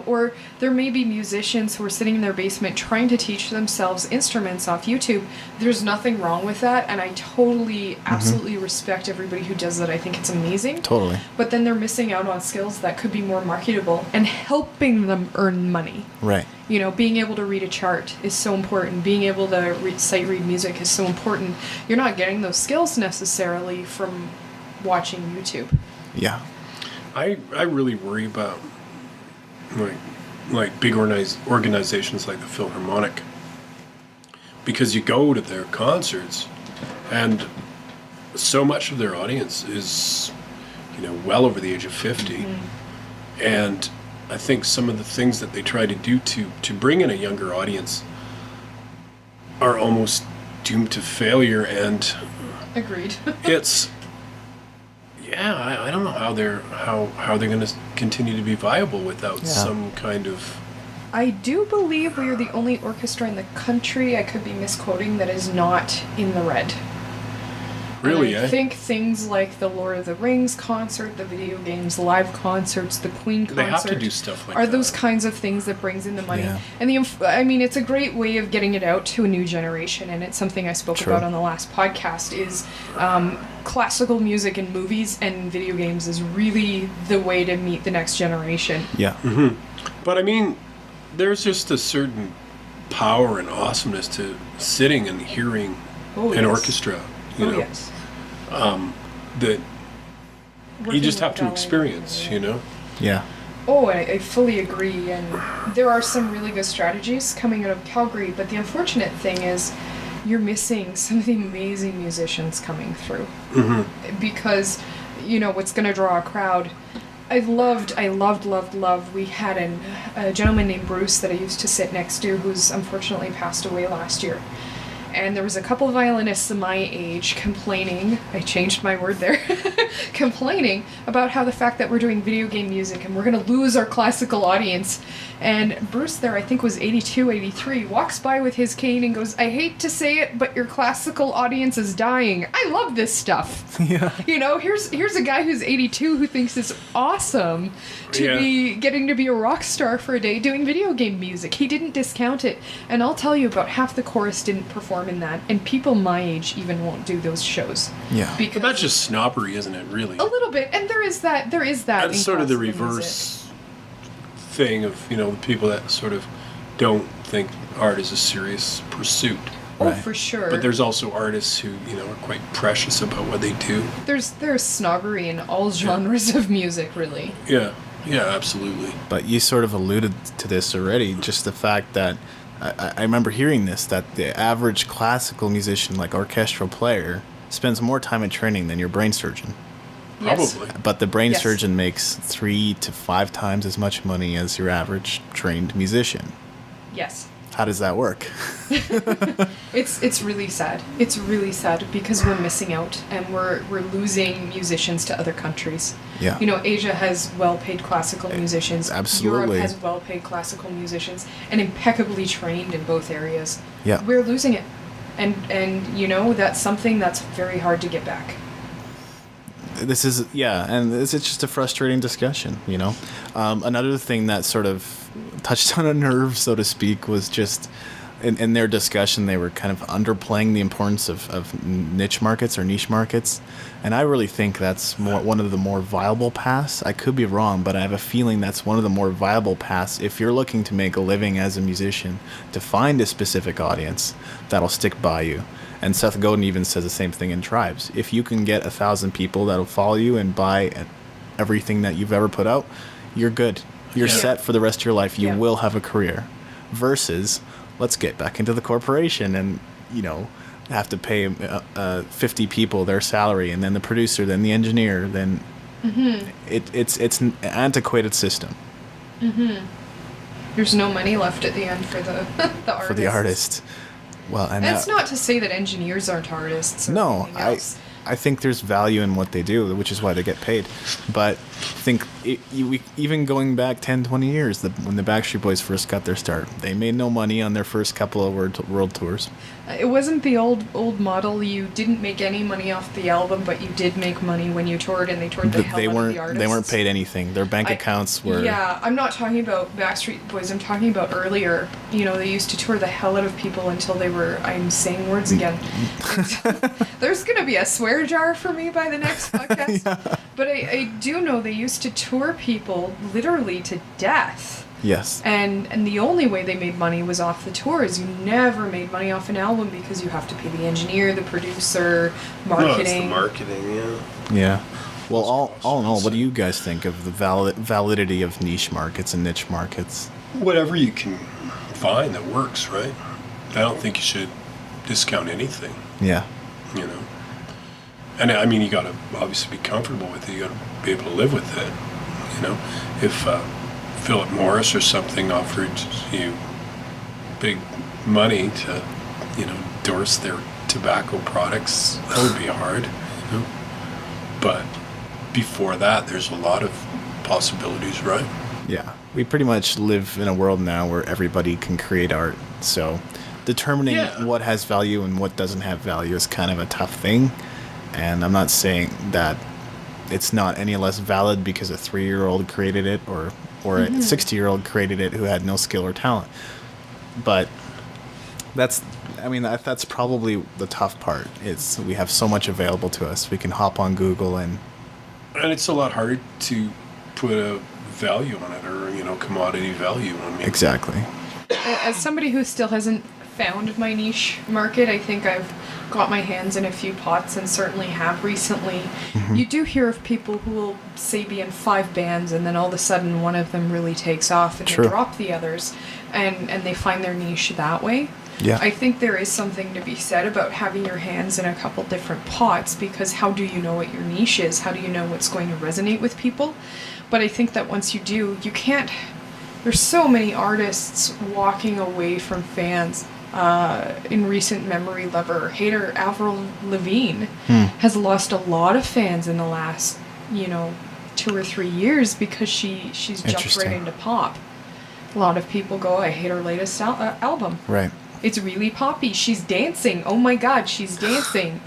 Or there may be musicians who are sitting in their basement trying to teach themselves instruments off YouTube. There's nothing wrong with that, and I totally, absolutely respect everybody who does that. I think it's amazing. Totally. But then they're missing out on skills that could be more marketable and helping them earn money. Right. Being able to read a chart is so important. Being able to sight read music is so important. You're not getting those skills necessarily from watching YouTube. Yeah. I really worry about like big organizations like the Philharmonic, because you go to their concerts and so much of their audience is well over the age of 50, and I think some of the things that they try to do to bring in a younger audience are almost doomed to failure. And Agreed. it's I don't know how they're going to continue to be viable without some kind of. I do believe we are the only orchestra in the country, I could be misquoting, that is not in the red. Really, I think things like the Lord of the Rings concert, the video games live concerts, the Queen concert, They have to do stuff like are that. those kinds of things that brings in the money. Yeah. And it's a great way of getting it out to a new generation, and it's something I spoke about on the last podcast, is classical music in movies and video games is really the way to meet the next generation. Yeah. But there's just a certain power and awesomeness to sitting and hearing an orchestra, Yes. that Working you just have with to ballet. experience, Yeah. Oh, I fully agree, and there are some really good strategies coming out of Calgary, but the unfortunate thing is you're missing some of the amazing musicians coming through. Because, what's going to draw a crowd. I loved. We had a gentleman named Bruce that I used to sit next to who's unfortunately passed away last year. And there was a couple of violinists of my age complaining, I changed my word there, complaining about how the fact that we're doing video game music and we're going to lose our classical audience. And Bruce there, I think was 82, 83, walks by with his cane and goes, I hate to say it, but your classical audience is dying. I love this stuff. Yeah. Here's a guy who's 82 who thinks it's awesome to be getting to be a rock star for a day doing video game music. He didn't discount it. And I'll tell you, about half the chorus didn't perform in that, and people my age even won't do those shows. Yeah. Because But that's just snobbery, isn't it, really? a little bit, and there is that. That's in sort of the classical music. reverse thing of, the people that sort of don't think art is a serious pursuit. Oh, Right. for sure. But there's also artists who, are quite precious about what they do. there's snobbery in all genres of music, really. Yeah, absolutely. But you sort of alluded to this already, just the fact that I remember hearing this, that the average classical musician, like orchestral player, spends more time in training than your brain surgeon. Yes. Probably. But the brain Yes. surgeon makes 3 to 5 times as much money as your average trained musician. Yes. How does that work? It's really sad. It's really sad because we're missing out and we're losing musicians to other countries. Yeah. Asia has well-paid classical musicians. Absolutely. Europe has well-paid classical musicians and impeccably trained in both areas. Yeah. We're losing it. And that's something that's very hard to get back. This is, and it's just a frustrating discussion, Another thing that sort of touched on a nerve, so to speak, was just in their discussion, they were kind of underplaying the importance of niche markets or niche markets. And I really think that's one of the more viable paths. I could be wrong, but I have a feeling that's one of the more viable paths if you're looking to make a living as a musician, to find a specific audience that'll stick by you. And Seth Godin even says the same thing in Tribes. If you can get 1,000 people that'll follow you and buy everything that you've ever put out, you're good. You're set for the rest of your life. You will have a career. Versus, let's get back into the corporation and, have to pay 50 people their salary, and then the producer, then the engineer, then it's an antiquated system. There's no money left at the end for the artist. For the artist. Well, and that's not to say that engineers aren't artists. Or no, anything else. I think there's value in what they do, which is why they get paid. But even going back 10, 20 years, when the Backstreet Boys first got their start, they made no money on their first couple of world tours. It wasn't the old model. You didn't make any money off the album, but you did make money when you toured, and they toured the hell out of the artists. They weren't paid anything. Their bank accounts were... Yeah, I'm not talking about Backstreet Boys. I'm talking about earlier. You know, they used to tour the hell out of people until they were... I'm saying words again. There's going to be a swear jar for me by the next podcast. Yeah. But I do know they used to tour people literally to death. Yes. And the only way they made money was off the tours. You never made money off an album because you have to pay the engineer, the producer, marketing. No, it's the marketing, yeah. Yeah. Well, all in all, what do you guys think of the validity of niche markets and niche markets? Whatever you can find that works, right? I don't think you should discount anything. Yeah. You know? And I mean, you got to obviously be comfortable with it. You got to be able to live with it. You know? If Philip Morris or something offered you big money to, you know, endorse their tobacco products, that would be hard, you know? But before that, there's a lot of possibilities, right? Yeah. We pretty much live in a world now where everybody can create art. So determining what has value and what doesn't have value is kind of a tough thing. And I'm not saying that it's not any less valid because a 3-year-old created it or a 60-year-old created it who had no skill or talent. But that's probably the tough part. Is we have so much available to us. We can hop on Google and it's a lot harder to put a value on it, or, you know, commodity value on it. Exactly. As somebody who still hasn't found my niche market, I think I've got my hands in a few pots and certainly have recently. You do hear of people who will, say, be in 5 bands and then all of a sudden one of them really takes off and they drop the others and they find their niche that way. Yeah. I think there is something to be said about having your hands in a couple different pots, because how do you know what your niche is? How do you know what's going to resonate with people? But I think that once you do, you can't... There's so many artists walking away from fans. In recent memory, lover, hater Avril Lavigne has lost a lot of fans in the last, 2 or 3 years because she's jumped right into pop. A lot of people go, I hate her latest album. Right. It's really poppy. She's dancing. Oh my God, she's dancing.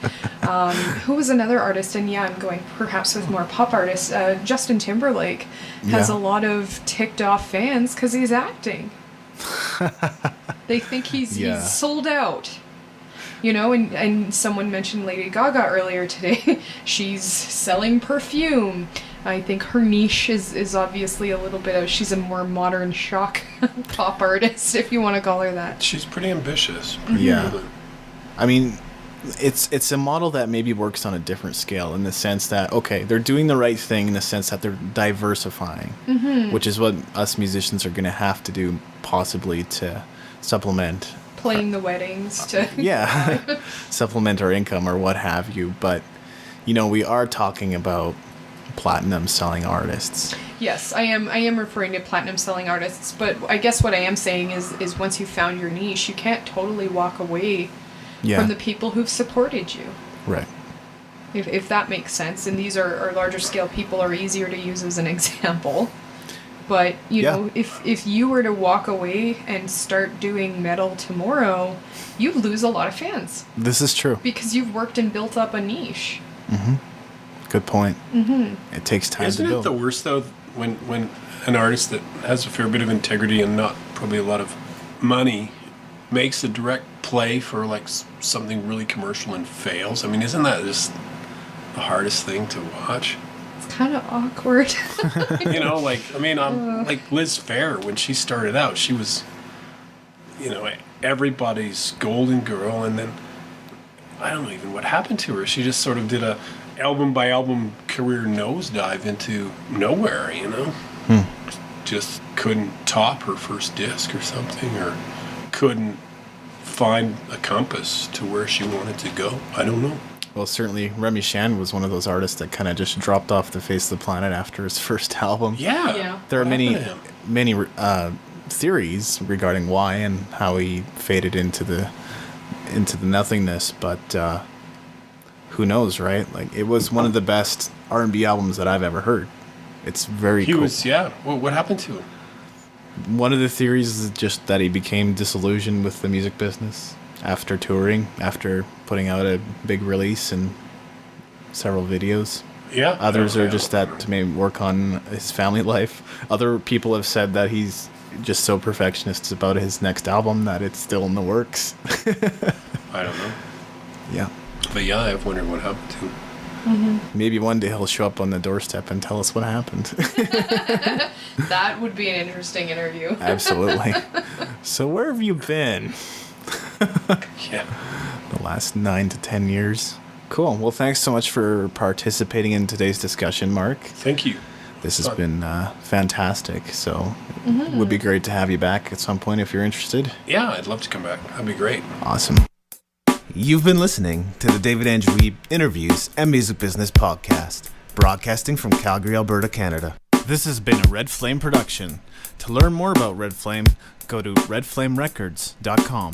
Who was another artist? And yeah, I'm going perhaps with more pop artists. Justin Timberlake has a lot of ticked off fans because he's acting. They think he's sold out. And someone mentioned Lady Gaga earlier today. She's selling perfume. I think her niche is obviously a little bit of... She's a more modern shock pop artist, if you want to call her that. She's pretty ambitious. Yeah. I mean, it's a model that maybe works on a different scale in the sense that, okay, they're doing the right thing in the sense that they're diversifying, which is what us musicians are going to have to do possibly to supplement... Playing the weddings to... supplement our income or what have you. But, we are talking about platinum selling artists. Yes, I am referring to platinum selling artists, but I guess what I am saying is once you've found your niche, you can't totally walk away from the people who've supported you. Right. If that makes sense, and these are larger scale people, are easier to use as an example. But, know, if you were to walk away and start doing metal tomorrow, you'd lose a lot of fans. This is true. Because you've worked and built up a niche. Mm-hmm. Good point. Mm-hmm. It takes time to build. Isn't it the worst, though, when an artist that has a fair bit of integrity and not probably a lot of money makes a direct play for, like, something really commercial and fails? I mean, isn't that just the hardest thing to watch? It's kind of awkward. Like Liz Phair, when she started out, she was, everybody's golden girl, and then I don't know even what happened to her. She just sort of did a album by album career nosedive into nowhere, Just couldn't top her first disc or something, or couldn't find a compass to where she wanted to go. I don't know. Well, certainly Remy Shan was one of those artists that kind of just dropped off the face of the planet after his first album. Yeah. There are many many theories regarding why and how he faded into the nothingness, but who knows, right? Like, it was one of the best R&B albums that I've ever heard. It's very cool. What happened to him? One of the theories is just that he became disillusioned with the music business after touring, after putting out a big release and several videos. Yeah. Others are just that to maybe work on his family life. Other people have said that he's just so perfectionist about his next album that it's still in the works. I don't know. Yeah. But yeah, I've wondered what happened to him. Mm-hmm. Maybe one day he'll show up on the doorstep and tell us what happened. That would be an interesting interview. Absolutely. So where have you been? Yeah. The last 9 to 10 years. Cool. Well, thanks so much for participating in today's discussion, Mark. Thank you. This has been fantastic. So it would be great to have you back at some point if you're interested. Yeah, I'd love to come back. That'd be great. Awesome. You've been listening to the David Andrew Wiebe Interviews and Music Business Podcast, broadcasting from Calgary, Alberta, Canada. This has been a Red Flame production. To learn more about Red Flame, go to redflamerecords.com.